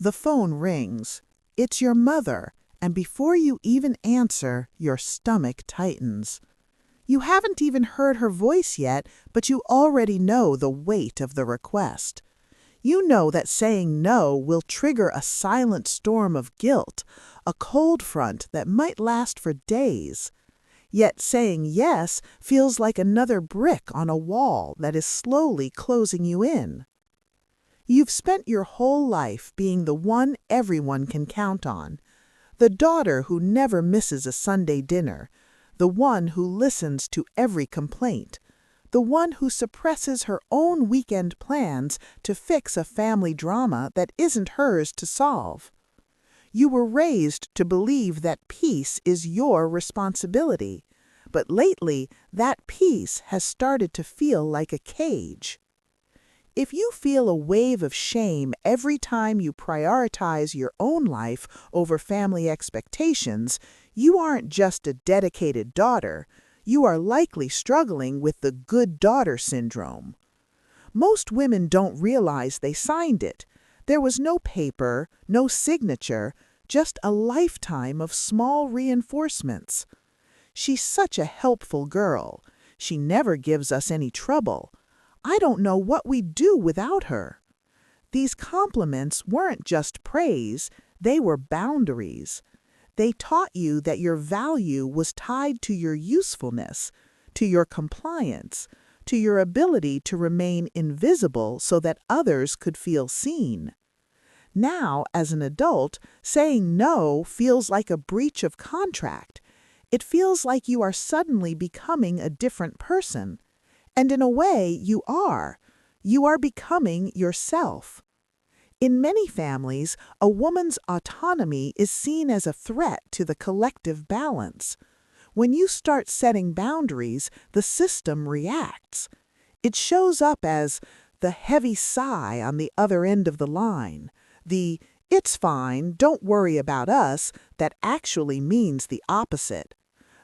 The phone rings. It's your mother, and before you even answer, your stomach tightens. You haven't even heard her voice yet, but you already know the weight of the request. You know that saying no will trigger a silent storm of guilt, a cold front that might last for days. Yet saying yes feels like another brick on a wall that is slowly closing you in. You've spent your whole life being the one everyone can count on, the daughter who never misses a Sunday dinner, the one who listens to every complaint, the one who suppresses her own weekend plans to fix a family drama that isn't hers to solve. You were raised to believe that peace is your responsibility, but lately that peace has started to feel like a cage. If you feel a wave of shame every time you prioritize your own life over family expectations, you aren't just a dedicated daughter, you are likely struggling with the good daughter syndrome. Most women don't realize they signed it. There was no paper, no signature, just a lifetime of small reinforcements. She's such a helpful girl. She never gives us any trouble. I don't know what we'd do without her. These compliments weren't just praise, they were boundaries. They taught you that your value was tied to your usefulness, to your compliance, to your ability to remain invisible so that others could feel seen. Now, as an adult, saying no feels like a breach of contract. It feels like you are suddenly becoming a different person. And in a way, you are. You are becoming yourself. In many families, a woman's autonomy is seen as a threat to the collective balance. When you start setting boundaries, the system reacts. It shows up as the heavy sigh on the other end of the line, the "it's fine, don't worry about us" that actually means the opposite.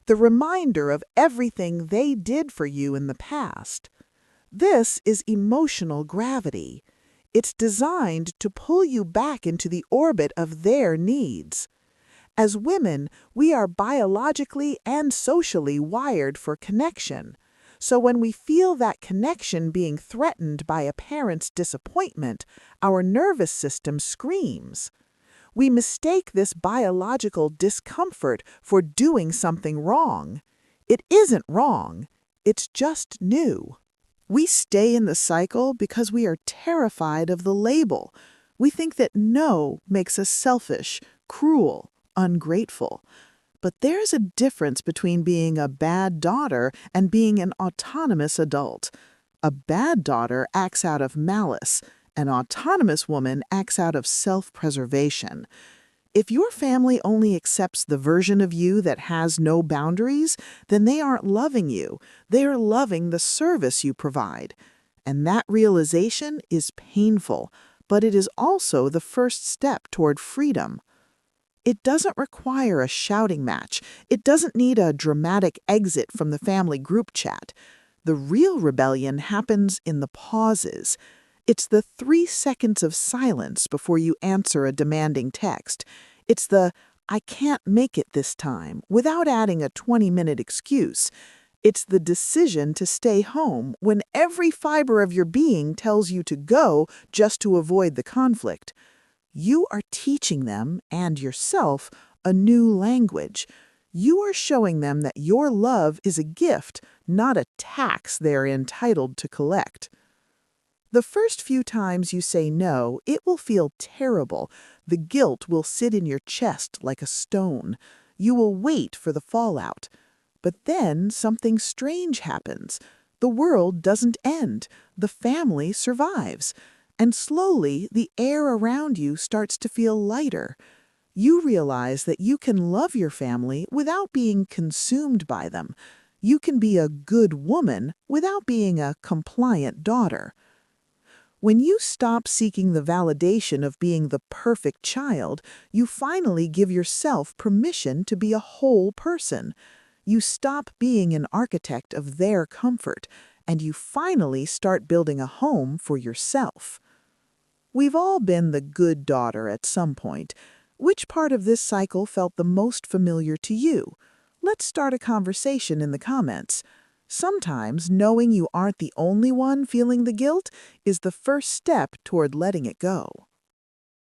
The reminder of everything they did for you in the past. This is emotional gravity. It's designed to pull you back into the orbit of their needs. As women, we are biologically and socially wired for connection. So when we feel that connection being threatened by a parent's disappointment, our nervous system screams. We mistake this biological discomfort for doing something wrong. It isn't wrong, it's just new. We stay in the cycle because we are terrified of the label. We think that no makes us selfish, cruel, ungrateful. But there's a difference between being a bad daughter and being an autonomous adult. A bad daughter acts out of malice. An autonomous woman acts out of self-preservation. If your family only accepts the version of you that has no boundaries, then they aren't loving you. They are loving the service you provide. And that realization is painful, but it is also the first step toward freedom. It doesn't require a shouting match. It doesn't need a dramatic exit from the family group chat. The real rebellion happens in the pauses. It's the 3 seconds of silence before you answer a demanding text. It's the "I can't make it this time" without adding a 20-minute excuse. It's the decision to stay home when every fiber of your being tells you to go just to avoid the conflict. You are teaching them, and yourself, a new language. You are showing them that your love is a gift, not a tax they're entitled to collect. The first few times you say no, it will feel terrible. The guilt will sit in your chest like a stone. You will wait for the fallout. But then something strange happens. The world doesn't end. The family survives. And slowly, the air around you starts to feel lighter. You realize that you can love your family without being consumed by them. You can be a good woman without being a compliant daughter. When you stop seeking the validation of being the perfect child, you finally give yourself permission to be a whole person. You stop being an architect of their comfort, and you finally start building a home for yourself. We've all been the good daughter at some point. Which part of this cycle felt the most familiar to you? Let's start a conversation in the comments. Sometimes knowing you aren't the only one feeling the guilt is the first step toward letting it go.